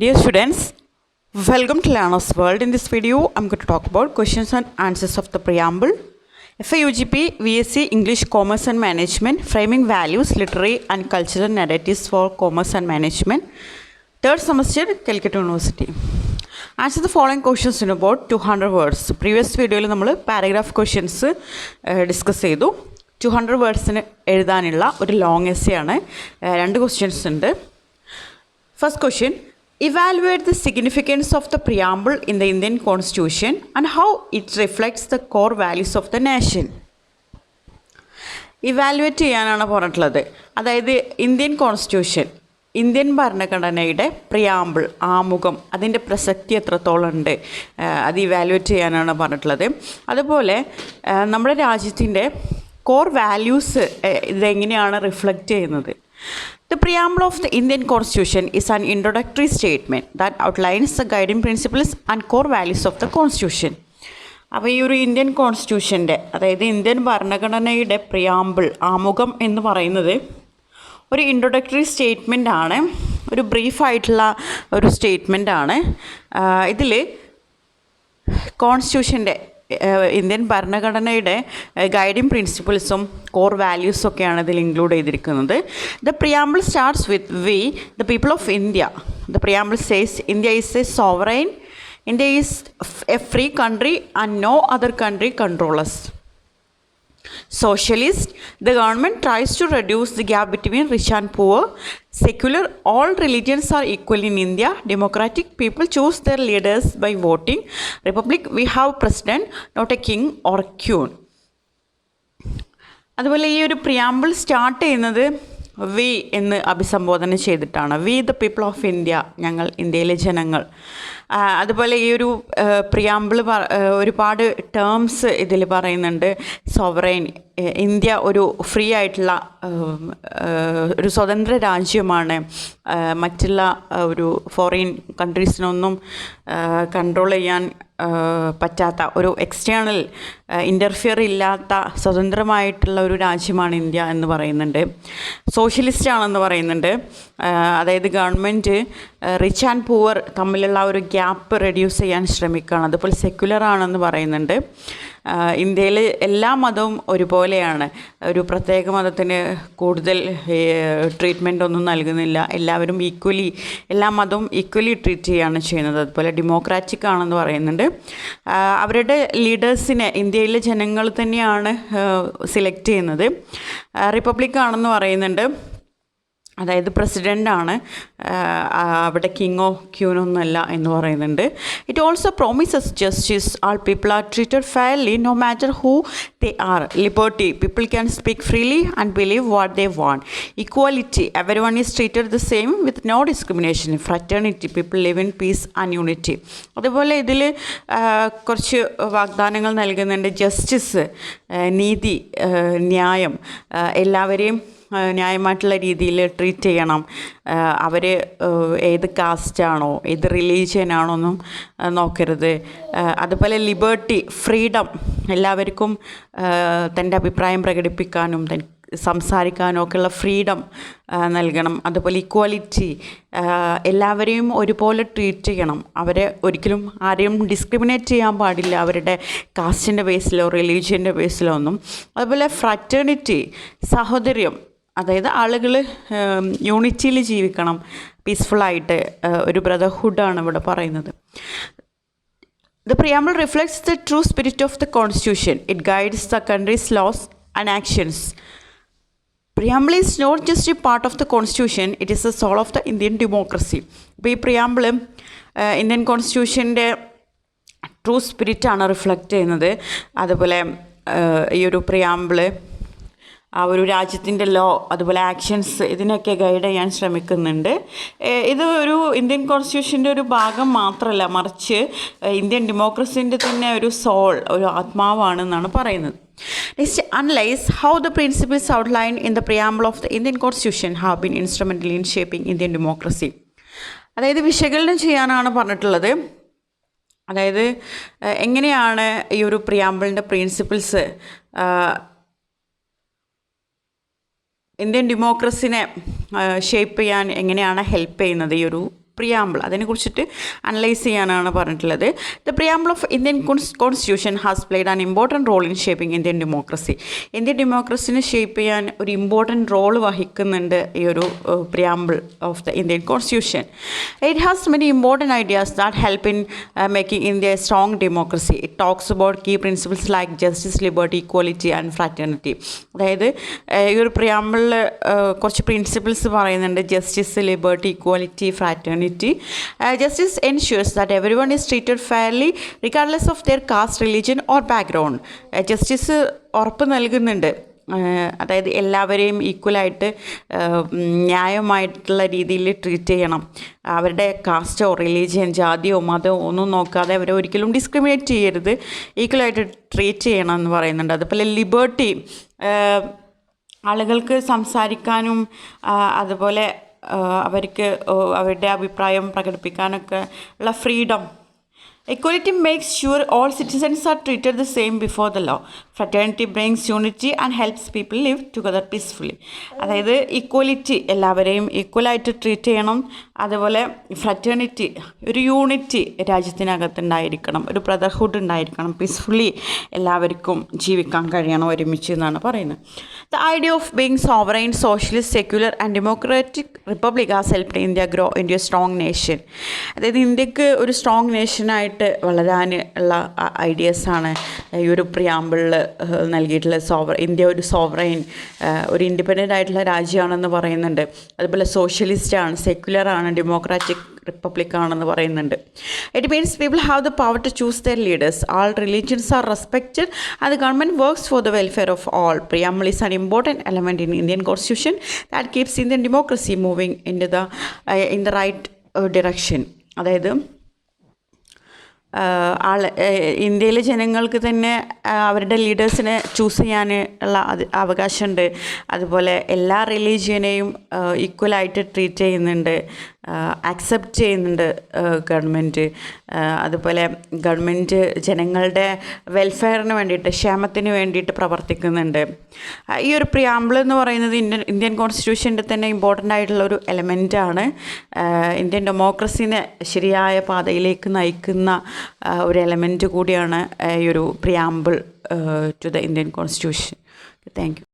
Dear students, welcome to Learner's World. In this video, I'm going to talk about questions and answers of the preamble. FIUGP VSc English Commerce and Management, Framing Values, Literary and Cultural Narratives for Commerce and Management. Third semester, Calicut University. Answer the following questions in about 200 words. Previous video, we paragraph questions discuss ചെയ്തു. 200 വേർഡ്സിന് എഴുതാനുള്ള ഒരു long essay ആണ്. രണ്ട് questions ഉണ്ട്. First question, evaluate the significance of the preamble in the Indian Constitution and how it reflects the core values of the nation. Evaluate ചെയ്യാനാണ് പറഞ്ഞിട്ടുള്ളത്. അതായത് Indian constitution, Indian ഭരണഘടനയുടെ പ്രിയാമ്പിൾ, ആമുഖം, അതിൻ്റെ പ്രസക്തി എത്രത്തോളം ഉണ്ട്, അത് ഇവാലുവേറ്റ് ചെയ്യാനാണ് പറഞ്ഞിട്ടുള്ളത്. അതുപോലെ നമ്മുടെ രാജ്യത്തിൻ്റെ കോർ വാല്യൂസ് ഇതെങ്ങനെയാണ് റിഫ്ലക്റ്റ് ചെയ്യുന്നത്. The preamble of the Indian Constitution is an introductory statement that outlines the guiding principles and core values of the Constitution. അപ്പോൾ ഈ ഒരു ഇന്ത്യൻ കോൺസ്റ്റിറ്റ്യൂഷൻ്റെ, അതായത് ഇന്ത്യൻ ഭരണഘടനയുടെ പ്രിയാമ്പിൾ, ആമുഖം എന്ന് പറയുന്നത് ഒരു ഇൻട്രൊഡക്ടറി സ്റ്റേറ്റ്മെൻ്റ് ആണ്, ഒരു ബ്രീഫായിട്ടുള്ള ഒരു സ്റ്റേറ്റ്മെൻ്റ് ആണ്. ഇതിൽ കോൺസ്റ്റിറ്റ്യൂഷൻ്റെ, ഇന്ത്യൻ ഭരണഘടനയുടെ ഗൈഡിങ് പ്രിൻസിപ്പിൾസും കോർ വാല്യൂസൊക്കെയാണ് ഇതിൽ ഇൻക്ലൂഡ് ചെയ്തിരിക്കുന്നത്. The preamble starts with we the people of India. The preamble says India is a sovereign, India is a free country and no other country controls. Socialist, the government tries to reduce the gap between rich and poor. Secular, all religions are equal in India. Democratic, people choose their leaders by voting. Republic, we have president, not a king or a queen. അതുപോലെ ഈ ഒരു preamble start ചെയ്യുന്നത് V എന്ന് അഭിസംബോധന ചെയ്തിട്ടാണ്. V the people of India, ഞങ്ങൾ ഇന്ത്യയിലെ ജനങ്ങൾ. അതുപോലെ ഈ ഒരു പ്രിയാമ്പിൾ ഒരുപാട് ടേംസ് ഇതിൽ പറയുന്നുണ്ട്. സോവറൈൻ, ഇന്ത്യ ഒരു ഫ്രീ ആയിട്ടുള്ള ഒരു സ്വതന്ത്ര രാജ്യമാണ്. മറ്റുള്ള ഒരു ഫോറിൻ കൺട്രീസിനൊന്നും കൺട്രോൾ ചെയ്യാൻ പറ്റാത്ത, ഒരു എക്സ്റ്റേണൽ ഇൻ്റർഫിയർ ഇല്ലാത്ത സ്വതന്ത്രമായിട്ടുള്ള ഒരു രാജ്യമാണ് ഇന്ത്യ എന്ന് പറയുന്നുണ്ട്. സോഷ്യലിസ്റ്റ് ആണെന്ന് പറയുന്നുണ്ട്. അതായത് ഗവൺമെൻറ് റിച്ച് ആൻഡ് പുവർ തമ്മിലുള്ള ഒരു ഗ്യാപ്പ് റെഡ്യൂസ് ചെയ്യാൻ ശ്രമിക്കുകയാണ്. അതുപോലെ സെക്യുലർ ആണെന്ന് പറയുന്നുണ്ട്. ഇന്ത്യയിൽ എല്ലാ മതവും ഒരുപോലെയാണ്, ഒരു പ്രത്യേക മതത്തിന് കൂടുതൽ ട്രീറ്റ്മെൻ്റ് ഒന്നും നൽകുന്നില്ല. എല്ലാവരും ഈക്വലി, എല്ലാ മതവും ഈക്വലി ട്രീറ്റ് ചെയ്യുകയാണ് ചെയ്യുന്നത്. അതുപോലെ ഡെമോക്രാറ്റിക് ആണെന്ന് പറയുന്നുണ്ട്. അവരുടെ ലീഡേഴ്സിനെ ഇന്ത്യയിലെ ജനങ്ങൾ തന്നെയാണ് സെലക്ട് ചെയ്യുന്നത്. റിപ്പബ്ലിക് ആണെന്ന് പറയുന്നുണ്ട്. അതായത് പ്രസിഡൻ്റാണ്, അവിടെ കിങ്ങോ ക്യൂനോ ഒന്നുമല്ല എന്ന് പറയുന്നുണ്ട്. It also promises justice, all people are treated fairly no matter who they are. Liberty, people can speak freely and believe what they want. Equality, everyone is treated the same with no discrimination. Fraternity, people live in peace and unity. അതുപോലെ ഇതിൽ കുറച്ച് വാഗ്ദാനങ്ങൾ നൽകുന്നുണ്ട്. Justice, നീതി, ന്യായം, എല്ലാവരെയും ന്യായമായിട്ടുള്ള രീതിയിൽ treat ചെയ്യണം. അവർ ഏത് കാസ്റ്റാണോ ഏത് റിലീജിയനാണോ ഒന്നും നോക്കരുത്. അതുപോലെ ലിബർട്ടി, ഫ്രീഡം, എല്ലാവർക്കും തൻ്റെ അഭിപ്രായം പ്രകടിപ്പിക്കാനും സംസാരിക്കാനും ഒക്കെയുള്ള ഫ്രീഡം നൽകണം. അതുപോലെ ഇക്വാലിറ്റി, എല്ലാവരെയും ഒരുപോലെ ട്രീറ്റ് ചെയ്യണം. അവരെ ഒരിക്കലും ആരെയും ഡിസ്ക്രിമിനേറ്റ് ചെയ്യാൻ പാടില്ല, അവരുടെ കാസ്റ്റിൻ്റെ ബേസിലോ റിലീജിയൻ്റെ ബേസിലോ ഒന്നും. അതുപോലെ ഫ്രറ്റേണിറ്റി, സഹോദര്യം, അതായത് ആളുകൾ യൂണിറ്റിയിൽ ജീവിക്കണം, പീസ്ഫുള്ളായിട്ട്, ഒരു ബ്രദർഹുഡാണ് ഇവിടെ പറയുന്നത്. The preamble reflects the true spirit of the Constitution. It guides the country's laws and actions. Preamble is not just a part of the Constitution, it is the soul of the Indian democracy. അപ്പോൾ ഈ preamble Indian കോൺസ്റ്റിറ്റ്യൂഷൻ്റെ true സ്പിരിറ്റാണ് reflect ചെയ്യുന്നത്. അതുപോലെ ഈ ഒരു preamble ആ ഒരു രാജ്യത്തിൻ്റെ law, അതുപോലെ ആക്ഷൻസ്, ഇതിനൊക്കെ ഗൈഡ് ചെയ്യാൻ ശ്രമിക്കുന്നുണ്ട്. ഇത് ഒരു ഇന്ത്യൻ കോൺസ്റ്റിറ്റ്യൂഷൻ്റെ ഒരു ഭാഗം മാത്രമല്ല, മറിച്ച് ഇന്ത്യൻ ഡെമോക്രസീൻ്റെ തന്നെ ഒരു സോൾ, ഒരു ആത്മാവാണെന്നാണ് പറയുന്നത്. Next, analyze how the principles outlined in the preamble of the Indian Constitution have been instrumental in shaping Indian democracy. അതായത് വിശകലനം ചെയ്യാനാണ് പറഞ്ഞിട്ടുള്ളത്. അതായത് എങ്ങനെയാണ് ഈ ഒരു പ്രിയാമ്പിളിൻ്റെ പ്രിൻസിപ്പിൾസ് ഇന്ത്യൻ ഡെമോക്രസിനെ ഷേപ്പ് ചെയ്യാൻ എങ്ങനെയാണ് ഹെൽപ്പ് ചെയ്യുന്നത് ഈ ഒരു പ്രിയാമ്പിൾ അതിനെക്കുറിച്ചിട്ട് അനലൈസ് ചെയ്യാനാണ് പറഞ്ഞിട്ടുള്ളത്. The preamble of Indian constitution has played an important role in shaping Indian democracy. Indian ഡെമോക്രസിനെ ഷേപ്പ് ചെയ്യാൻ ഒരു ഇമ്പോർട്ടൻറ്റ് റോൾ വഹിക്കുന്നുണ്ട് ഈ ഒരു preamble of the Indian constitution. It has many important ideas that help in making India a strong democracy. It talks about key principles like justice, liberty, equality and fraternity. അതായത് ഈ ഒരു പ്രിയാമ്പിളിൽ കുറച്ച് principles പറയുന്നുണ്ട്: justice, liberty, equality, fraternity. Justice ensures that everyone is treated fairly regardless of their caste, religion or background. Justice ഉറപ്പ് നൽകുന്നുണ്ട്, അതായത് എല്ലാവരെയും ഈക്വലായിട്ട് ന്യായമായിട്ടുള്ള രീതിയിൽ ട്രീറ്റ് ചെയ്യണം. അവരുടെ കാസ്റ്റോ, റിലീജിയൻ, ജാതിയോ മതമോ ഒന്നും നോക്കാതെ അവരെ ഒരിക്കലും ഡിസ്ക്രിമിനേറ്റ് ചെയ്യരുത്, ഈക്വലായിട്ട് ട്രീറ്റ് ചെയ്യണം എന്ന് പറയുന്നുണ്ട്. അതുപോലെ ലിബർട്ടി, ആളുകൾക്ക് സംസാരിക്കാനും അതുപോലെ അവർക്ക് അവരുടെ അഭിപ്രായം പ്രകടിപ്പിക്കാനൊക്കെ ഉള്ള freedom. Equality makes sure all citizens are treated the same before the law. Fraternity brings unity and helps people live together peacefully. അതായത് ഇക്വാലിറ്റി, എല്ലാവരെയും ഈക്വലായിട്ട് ട്രീറ്റ് ചെയ്യണം. അതുപോലെ ഫ്രറ്റേണിറ്റി, ഒരു യൂണിറ്റി രാജ്യത്തിനകത്തുണ്ടായിരിക്കണം, ഒരു ബ്രദർഹുഡ് ഉണ്ടായിരിക്കണം, പീസ്ഫുള്ളി എല്ലാവർക്കും ജീവിക്കാൻ കഴിയണം ഒരുമിച്ച് എന്നാണ് പറയുന്നത്. The idea of being sovereign, socialist, secular and democratic republic has helped India grow in A strong nation. അതായത് ഇന്ത്യക്ക് ഒരു സ്ട്രോങ് നേഷനായിട്ട് വളരാൻ ഉള്ള ഐഡിയാസാണ് ഈ ഒരു പ്രിയാമ്പിളിൽ നൽകിയിട്ടുള്ള. ഇന്ത്യ ഒരു സോവറൈൻ, ഒരു ഇൻഡിപെൻഡൻ്റ് ആയിട്ടുള്ള രാജ്യമാണെന്ന് പറയുന്നുണ്ട്. അതുപോലെ സോഷ്യലിസ്റ്റാണ്, സെക്യുലറാണ്, ഡെമോക്രാറ്റിക് റിപ്പബ്ലിക് ആണെന്ന് പറയുന്നുണ്ട്. It means people have the power to choose their leaders. All religions are respected and the government works for the welfare of all. Preamble is an important element in Indian constitution that keeps Indian democracy moving in the right direction. അതായത് ഇന്ത്യയിലെ ജനങ്ങൾക്ക് തന്നെ അവരുടെ ലീഡേഴ്സിനെ choose ചെയ്യാൻ ഉള്ള അവകാശമുണ്ട്. അതുപോലെ എല്ലാ റിലീജിയനെയും ഈക്വലായിട്ട് ട്രീറ്റ് ചെയ്യുന്നുണ്ട്, ആക്സെപ്റ്റ് ചെയ്യുന്നുണ്ട് ഗവൺമെൻറ്. അതുപോലെ ഗവൺമെൻറ് ജനങ്ങളുടെ വെൽഫെയറിന് വേണ്ടിയിട്ട്, ക്ഷേമത്തിന് വേണ്ടിയിട്ട് പ്രവർത്തിക്കുന്നുണ്ട്. ഈ ഒരു പ്രിയാമ്പിൾ എന്ന് പറയുന്നത് ഇന്ത്യൻ കോൺസ്റ്റിറ്റ്യൂഷൻ്റെ തന്നെ ഇമ്പോർട്ടൻ്റ് ആയിട്ടുള്ള ഒരു എലമെൻറ്റാണ്. ഇന്ത്യൻ ഡെമോക്രസീനെ ശരിയായ പാതയിലേക്ക് നയിക്കുന്ന ഒരു എലമെൻറ്റ് കൂടിയാണ് ഈ ഒരു preamble to the Indian constitution. Thank U.